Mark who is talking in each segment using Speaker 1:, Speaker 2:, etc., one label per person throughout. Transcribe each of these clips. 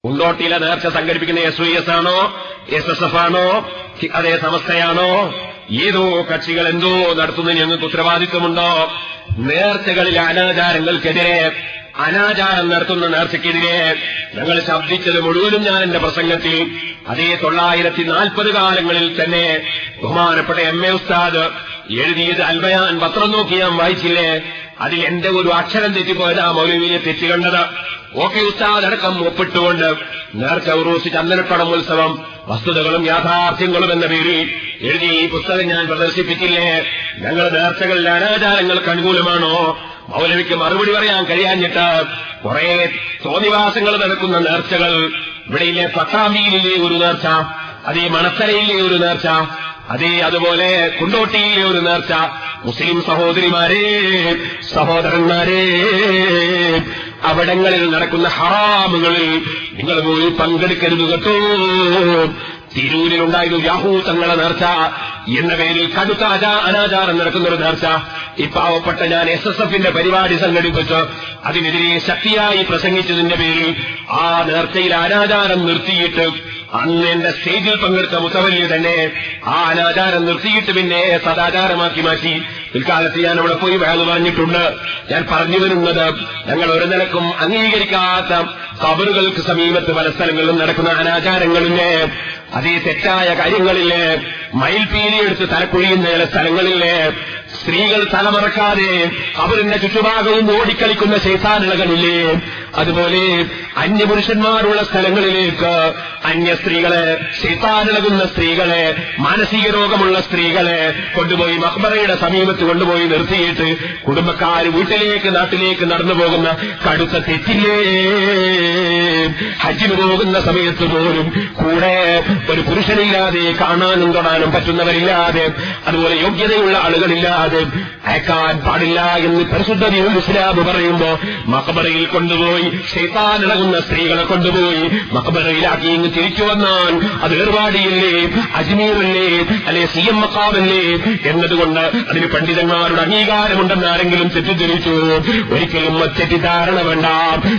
Speaker 1: കുണ്ടോട്ടിയിലെ നേർച്ച സംഘടിപ്പിക്കുന്ന SYS ആണോ SSF ആണോ അതേ സമസ്തയാണോ ഏതോ കക്ഷികൾ എന്തോ നടത്തുന്നതിന് ഞങ്ങൾക്ക് ഉത്തരവാദിത്വമുണ്ടോ? നേർച്ചകളിലെ അനാചാരങ്ങൾക്കെതിരെ, അനാചാരം നടത്തുന്ന നേർച്ചയ്ക്കെതിരെ ഞങ്ങൾ ശബ്ദിച്ചത് മുഴുവനും ഞാൻ എന്റെ പ്രസംഗത്തിൽ അതേ 940 കാലങ്ങളിൽ തന്നെ ബഹുമാനപ്പെട്ട MA ഉസ്താദ് എഴുതിയത് അൽബയാൻ പത്രം നോക്കി ഞാൻ വായിച്ചില്ലേ? അതിൽ എന്റെ ഒരു അക്ഷരം തെറ്റിപ്പോയതാ മൗലവിയെ തെറ്റി കണ്ടത്. ഓക്കെ ഉസ്താദ് അടക്കം ഒപ്പിട്ടുകൊണ്ട് നേർച്ച ഉറൂസ് ചന്ദനപ്പടം ഉത്സവം വസ്തുതകളും യാഥാർത്ഥ്യങ്ങളും എന്ന പേരിൽ എഴുതി ഈ പുസ്തകം ഞാൻ പ്രദർശിപ്പിച്ചില്ലേ? ഞങ്ങൾ നേർച്ചകളിലെ അനാചാരങ്ങൾക്ക് അനുകൂലമാണോ? മൗലവിക്ക് മറുപടി പറയാൻ കഴിയാഞ്ഞിട്ട് കുറെ തോന്നിവാസങ്ങൾ നടക്കുന്ന നേർച്ചകൾ, ഇവിടെയിലെ പട്ടാമ്പിയിലെ ഒരു നേർച്ച, അതേ മണത്തലയിലെ ഒരു നേർച്ച, അതേ അതുപോലെ കുണ്ടോട്ടിയിലെ ഒരു നേർച്ച, മുസ്ലിം സഹോദരിമാരെ സഹോദരന്മാരെ, അവിടങ്ങളിൽ നടക്കുന്ന ഹറാമുകളിൽ നിങ്ങൾ പോയി പങ്കെടുക്കരുത് കേട്ടോ. തിരൂരിലുണ്ടായിരുന്നു യാഹൂത്തങ്ങളെ നേർച്ച എന്ന പേരിൽ കടുത്ത അനാചാരം നടക്കുന്നൊരു നേർച്ച. ഈ പാവപ്പെട്ട ഞാൻ SSFന്റെ പരിപാടി സംഘടിപ്പിച്ച് അതിനെതിരെ ശക്തിയായി പ്രസംഗിച്ചതിന്റെ പേരിൽ ആ നേർച്ചയിൽ അനാചാരം നിർത്തിയിട്ട് അന്ന് എന്റെ സ്റ്റേജിൽ പങ്കെടുത്ത മുത്തവല്യ തന്നെ ആ അനാചാരം നിർത്തിയിട്ട് പിന്നെ സദാചാരമാക്കി മാറ്റി. പിൽക്കാലത്ത് ഞാൻ അവിടെ പോയി വേദ പറഞ്ഞിട്ടുണ്ട്. ഞാൻ പറഞ്ഞു വരുന്നത്, ഞങ്ങൾ ഒരു നിലക്കും അംഗീകരിക്കാത്ത ഖബറുകൾക്ക് സമീപത്ത് പല സ്ഥലങ്ങളിലും നടക്കുന്ന അനാചാരങ്ങളിലെ, അതേ തെറ്റായ കാര്യങ്ങളിലെ, മയിൽപീലിയെടുത്ത് തലക്കുഴിയുന്ന ചില സ്ഥലങ്ങളിലെ, സ്ത്രീകൾ തലമറക്കാതെ ഖബറിന്റെ ചുറ്റുഭാഗവും ഓടിക്കളിക്കുന്ന ശൈത്താനിളകളില്ലേ, അതുപോലെ അന്യപുരുഷന്മാരുള്ള സ്ഥലങ്ങളിലേക്ക് അന്യ സ്ത്രീകളെ, ശൈത്താനിളകുന്ന സ്ത്രീകളെ, മാനസിക രോഗമുള്ള സ്ത്രീകളെ കൊണ്ടുപോയി മഖ്ബറയുടെ സമീപത്ത് കൊണ്ടുപോയി നിർത്തിയിട്ട് കുടുംബക്കാർ വീട്ടിലേക്ക് നാട്ടിലേക്ക് നടന്നു പോകുന്ന കടുത്ത തെറ്റില്ലേ? ഹജ്ജിന് പോകുന്ന സമയത്ത് പോലും കൂടെ ഒരു പുരുഷനില്ലാതെ കാണാനും തൊടാനും പറ്റുന്നവരില്ലാതെ, അതുപോലെ യോഗ്യതയുള്ള ആളുകളില്ലാതെ അയക്കാൻ പാടില്ല എന്ന് പരിശുദ്ധ ദീനുൽ ഇസ്ലാം പറയുമ്പോ മഖബറയിൽ കൊണ്ടുപോയി ശൈത്താനിളകുന്ന സ്ത്രീകളെ കൊണ്ടുപോയി മഖബറയിലാക്കി ഇങ്ങ് തിരിച്ചു വന്നാൽ അത് ഏർവാടിയില്ലേ, അജ്മീറല്ലേ, അല്ലെ CM മഖാമല്ലേ എന്നതുകൊണ്ട് അതിന് പണ്ഡിതന്മാരുടെ അംഗീകാരമുണ്ടെന്ന് ആരെങ്കിലും തെറ്റിദ്ധരിച്ചു? ഒരിക്കലും തെറ്റിദ്ധാരണ വേണ്ട.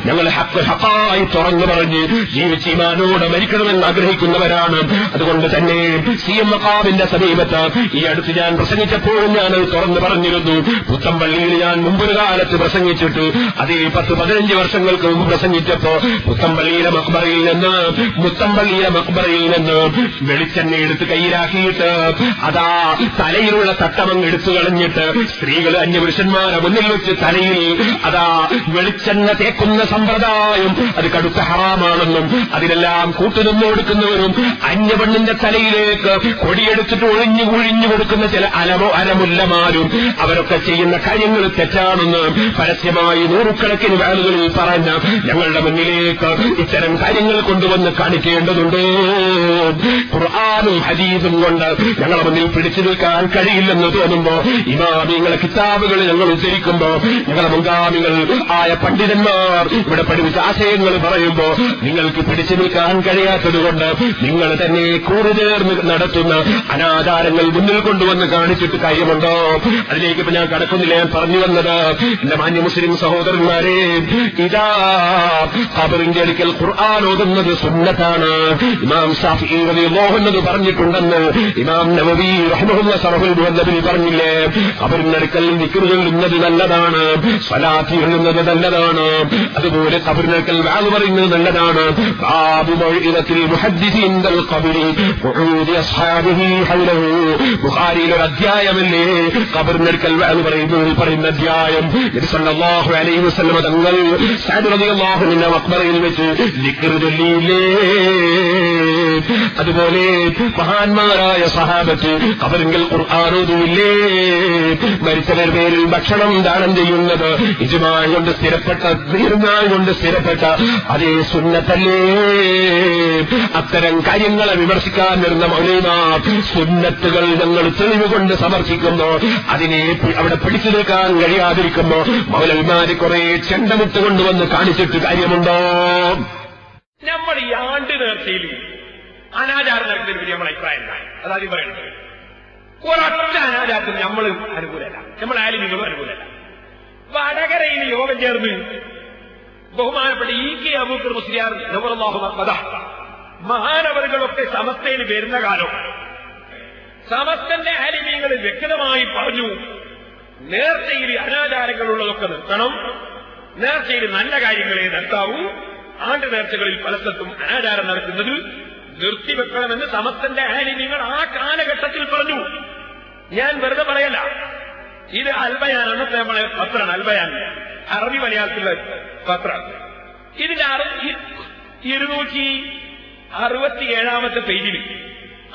Speaker 1: ഞങ്ങൾ ഹക്കായി തുറന്നു പറഞ്ഞ് ജീവിച്ച് ഈമാനോട് മരിക്കണമെന്ന് ആഗ്രഹിക്കുന്നവരാണ്. അതുകൊണ്ട് തന്നെ CM മഖാമിന്റെ സമീപത്ത് ഈ അടുത്ത് ഞാൻ പ്രസംഗിച്ചപ്പോഴും ഞാനത് തുറന്നു പറഞ്ഞിരുന്നു. പുത്തമ്പള്ളിയിൽ ഞാൻ മുമ്പൊരു കാലത്ത് പ്രസംഗിച്ചിട്ട് അതേ 10-15 വർഷങ്ങൾക്ക് മുമ്പ് പ്രസംഗിച്ചപ്പോ പുത്തമ്പള്ളിയിലെ മഖ്ബറയിൽ നിന്ന് വെളിച്ചെണ്ണ എടുത്ത് കയ്യിലാക്കിയിട്ട് അതാ തലയിലുള്ള തട്ടമങ്ങ് എടുത്തു കളഞ്ഞിട്ട് സ്ത്രീകൾ അന്യപുരുഷന്മാരെ മുന്നിൽ വെച്ച് തലയിൽ അതാ വെളിച്ചെണ്ണ തേക്കുന്ന സമ്പ്രദായം അത് കടുത്ത ഹറാമാണെന്നും അതിനെല്ലാം കൂട്ടുനിന്ന് കൊടുക്കുന്നവരും അന്യപെണ്ണിന്റെ തലയിലേക്ക് കൊടിയെടുത്തിട്ട് ഒഴിഞ്ഞു കൊടുക്കുന്ന ചില അരമുല്ലമാരും അവരൊക്കെ ചെയ്യുന്ന കാര്യങ്ങൾ തെറ്റാണെന്ന് പരസ്യമായി നൂറുകണക്കിന് ആളുകളിൽ പറഞ്ഞ ഞങ്ങളുടെ മുന്നിലേക്ക് ഇത്തരം കാര്യങ്ങൾ കൊണ്ടുവന്ന് കാണിക്കേണ്ടതുണ്ട്. ഖുർആനും ഹദീസും കൊണ്ട് ഞങ്ങളുടെ മുന്നിൽ പിടിച്ചു നിൽക്കാൻ കഴിയില്ലെന്ന് തോന്നുമ്പോ ഇമാമിങ്ങളെ കിതാബുകൾ ഞങ്ങൾ ഉദ്ധരിക്കുമ്പോ ഞങ്ങളുടെ മുൻഗാമികൾ ആയ പണ്ഡിതന്മാർ ഇവിടെ പഠിപ്പിച്ച ആശയങ്ങൾ പറയുമ്പോ നിങ്ങൾക്ക് പിടിച്ചു നിൽക്കാൻ കഴിയാത്തതുകൊണ്ട് നിങ്ങൾ തന്നെ കൂറുചേർന്ന് നടത്തുന്ന അനാചാരങ്ങൾ മുന്നിൽ കൊണ്ടുവന്ന് കാണിച്ചിട്ട് കാര്യമുണ്ടോ? അതിലേക്ക് ഇപ്പൊ ഞാൻ കടക്കുന്നില്ല. ഞാൻ പറഞ്ഞു വന്നത്, എന്റെ മാന്യ മുസ്ലിം സഹോദരന്മാരെ, ഇതാ ഖബറിന്റെ അടുക്കൽ ഖുർആൻ ഓതുന്നത് സുന്നത്താണ്. ഇമാം ശാഫിഈ റളിയല്ലാഹു അൻഹു പറഞ്ഞിട്ടുണ്ടെന്ന് ഇമാം നവവി റഹിമഹുല്ലാഹ് ശറഹുൽ മുഹദ്ദബിൽ പറഞ്ഞില്ലേ? ഖബറിന്റെ അടുക്കൽ ദിക്ർ ചൊല്ലുന്നത് നല്ലതാണ്, സ്വലാത്ത് ചൊല്ലുന്നത് നല്ലതാണ്, അതുപോലെ ഖബറിന്റെ അടുക്കൽ വഅദ് പറയുന്നത് നല്ലതാണ്. ബാബു മൗഇദത്തിൽ മുഹദ്ദിസീൻ ദൽ ഖബരി വഉദി അസ്ഹാബിഹി ഹൗലഹു. ബുഖാരിയിൽ ഒരു അധ്യായമല്ലേ ഖബറിന്റെ അടുക്കൽ വഅദ് പറയുന്ന അധ്യായം. നബി സല്ലല്ലാഹു അലൈഹി വസല്ലം തങ്ങൾ സഅദ് റളിയല്ലാഹു അൻഹു മഖ്ബറയിൽ വെച്ച് ദിക്ർ ചൊല്ലിയില്ലേ? അതുപോലെ മഹാന്മാരായ സഹാബത്ത് ഖബറിൽ ഖുർആൻ ഓതുന്നില്ലേ? മരിച്ചവരുടെ പേരിൽ ഭക്ഷണം ദാനം ചെയ്യുന്നത് ഇജ്മാഅ് കൊണ്ട് സ്ഥിരപ്പെട്ട അതേ സുന്നത്തല്ലേ? അത്തരം കാര്യങ്ങളെ വിമർശിക്കാൻ വരുന്ന മൗലവിമാർ സുന്നത്തുകൾ ഞങ്ങൾ തെളിവ് കൊണ്ട് സമർപ്പിക്കുന്നു. അതിനെ അവിടെ പിടിച്ചു നിൽക്കാൻ കഴിയാതിരിക്കുമ്പോ മൗലവിമാര് കുറെ ചെണ്ടമിട്ട് കൊണ്ടുവന്ന് കാണിച്ചിട്ട് കാര്യമുണ്ടോ?
Speaker 2: നമ്മൾ ഈ ആണ്ട് നേർച്ചയിൽ അനാചാരം നടത്തുന്നതിന് നമ്മൾ അഭിപ്രായം ഉണ്ടായി. അതാദ്യം പറയുന്നത്, ഒരൊറ്റ അനാചാരത്തിന് നമ്മൾ അനുകൂലമല്ല, നമ്മൾ ആലിമികളും അനുകൂലമല്ല. വടകരയിൽ യോഗം ചേർന്ന് ബഹുമാനപ്പെട്ട ഇ.കെ. അബൂബക്കർ മുസ്ലിയാർ നവറല്ലാഹു മഖദഹ മഹാനവറുകളൊക്കെ സമസ്തയിൽ വരുന്ന കാലം സമസ്തന്റെ ആലിമീങ്ങൾ വ്യക്തമായി പറഞ്ഞു, നേർച്ചയിൽ അനാചാരങ്ങളുള്ളതൊക്കെ നിർത്തണം, നേർച്ചയിൽ നല്ല കാര്യങ്ങളെ നിർത്താവൂ, ആണ്ട് നേർച്ചകളിൽ പല സ്ഥലത്തും അനാചാരം നടത്തുന്നത് നിർത്തിവെക്കണമെന്ന് സമസ്തന്റെ ആലിമീങ്ങൾ ആ കാലഘട്ടത്തിൽ പറഞ്ഞു. ഞാൻ വെറുതെ പറയല്ല, ഇത് അൽബയാൻ അന്നത്തെ നമ്മളെ പത്രമാണ്. അൽബയാൻ അറബി മലയാളത്തിലുള്ള പത്രം. ഇതിന്റെ 267 പേജിൽ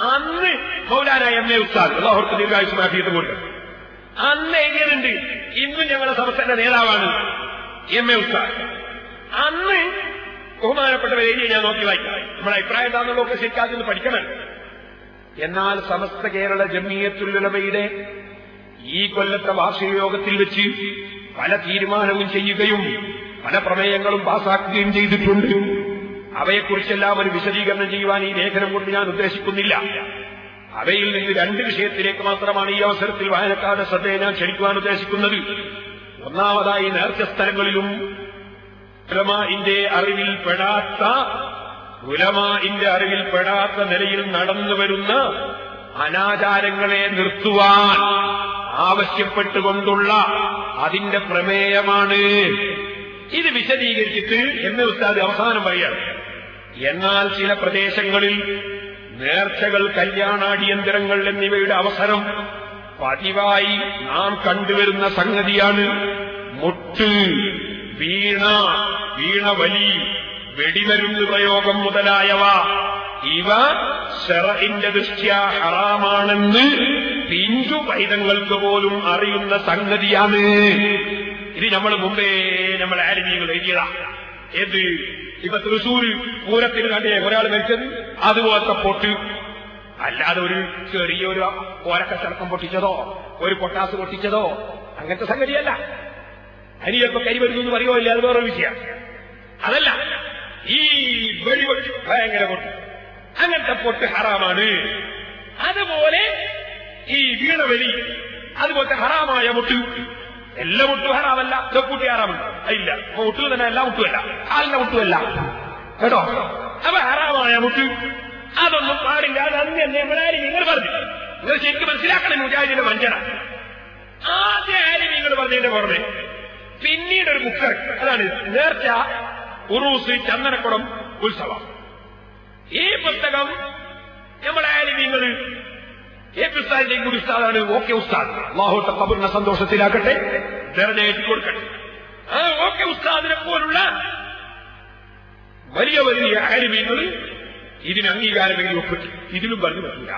Speaker 2: അന്ന് മൗലാന എം.എ. ഉസ്താദ് അല്ലാഹു ദീർഘായുസ്സും ആഫിയത്തും കൊണ്ട് അന്ന് എഴുതിയതുണ്ട്. ഇന്നും ഞങ്ങളുടെ സമസ്തന്റെ നേതാവാണ് എം.എ. ഉസ്താദ്. അന്ന് ബഹുമാനപ്പെട്ടവർ എഴുതിയ ഞാൻ നോക്കി വായിക്കാം. നമ്മുടെ അഭിപ്രായം എന്താണെന്നുള്ളതൊക്കെ ശരിക്കാതെ പഠിക്കണം. എന്നാൽ സമസ്ത കേരള ജംഇയ്യത്തുൽ ഉലമയുടെ ഈ കൊല്ലത്തെ വാർഷിക യോഗത്തിൽ വെച്ച് പല തീരുമാനവും ചെയ്യുകയും പല പ്രമേയങ്ങളും പാസാക്കുകയും ചെയ്തിട്ടുണ്ട്. അവയെക്കുറിച്ചെല്ലാം ഒരു വിശദീകരണം ചെയ്യുവാൻ ഈ ലേഖനം കൊണ്ട് ഞാൻ ഉദ്ദേശിക്കുന്നില്ല. അവയിൽ നിന്ന് 2 വിഷയത്തിലേക്ക് മാത്രമാണ് ഈ അവസരത്തിൽ വായനക്കാരുടെ ശ്രദ്ധയെ ഞാൻ ക്ഷണിക്കുവാൻ ഉദ്ദേശിക്കുന്നത്. ഒന്നാമതായി, നേർച്ച സ്ഥലങ്ങളിലും ഉലമാഇന്റെ അറിവിൽപ്പെടാത്ത നിലയിൽ നടന്നുവരുന്ന അനാചാരങ്ങളെ നിർത്തുവാൻ ആവശ്യപ്പെട്ടുകൊണ്ടുള്ള അതിന്റെ പ്രമേയമാണ്. ഇത് വിശദീകരിച്ചിട്ട് എന്നെ ഉസ്താദ് അവസാനം പറയാണ്, എന്നാൽ ചില പ്രദേശങ്ങളിൽ നേർച്ചകൾ, കല്യാണാടിയന്തരങ്ങൾ എന്നിവയുടെ അവസരം പതിവായി നാം കണ്ടുവരുന്ന സംഗതിയാണ്. മുട്ട്, വീണവലി, വെടിമരുന്ന് പ്രയോഗം മുതലായവ ഇവ ശറഇന്റെ ദൃഷ്ട്യാ ഹറാമാണെന്ന് പിഞ്ചു പൈതങ്ങൾക്ക് പോലും അറിയുന്ന സംഗതിയാണ്. ഇത് നമ്മൾ മുമ്പേ നമ്മളെ ആലിമീങ്ങൾ എഴുതിയതാ. ഏത് ഇപ്പൊ തൃശ്ശൂര് പൂരത്തിന് കണ്ടേ ഒരാൾ മരിച്ചത്, അതുപോലത്തെ പൊട്ട്. അല്ലാതെ ഒരു ചെറിയൊരു ഓരക്കച്ചടക്കം പൊട്ടിച്ചതോ ഒരു പൊട്ടാസ് പൊട്ടിച്ചതോ അങ്ങനത്തെ സംഗതിയല്ല. അനിയപ്പോ കരിവരുന്നു എന്ന് പറയുമോ ഇല്ല, അത് വേറെ വിഷയം. അതല്ല, ഈ വെടിപൊട്ടി ഭയങ്കര പൊട്ട്, അങ്ങനത്തെ പൊട്ട് ഹറാമാണ്. അതുപോലെ ഈ വീണവലി, അതുപോലത്തെ ഹറാമായ മുട്ട്. എല്ലാ മുട്ടും ഹറാമല്ല, ചെപ്പൂട്ടി ഹറാമല്ല, ഇല്ല. മുട്ടു തന്നെ എല്ലാ മുട്ടുമല്ല, കാലിന്റെ മുട്ടുമല്ല കേട്ടോ. അപ്പൊ ഹറാമായ മുട്ട് അതൊന്നും പാടില്ല. അത് അന്ന് തന്നെ നിങ്ങൾ പറഞ്ഞു. നിങ്ങൾ ശരിക്കും മനസ്സിലാക്കണം മുജാഹിദിന്റെ വഞ്ചന. ആദ്യ ആരും നിങ്ങൾ പറഞ്ഞതിന്റെ പുറമെ പിന്നീട് ഒരു ബുക്ക്, അതാണ് നേർച്ച, ഉറൂസ്, ചന്ദനക്കുടം, ഉത്സവം. ഈ പുസ്തകം നമ്മളെ ആലിമീങ്ങൾ ഉസ്താദിന്റെയും കൂടി ഉസ്താദാണ്. ഓക്കെ ഉസ്താദ്, അല്ലാഹു ഖബറിനെ സന്തോഷത്തിലാക്കട്ടെ, ദർജയേറ്റി കൊടുക്കട്ടെ. ആ ഓക്കെ ഉസ്താദിനെ പോലുള്ള വലിയ വലിയ ആലിമീങ്ങൾ ഇതിന് അംഗീകാരമെങ്കിലും ഒപ്പിട്ട് ഇതിലും പറഞ്ഞു പറ്റില്ല.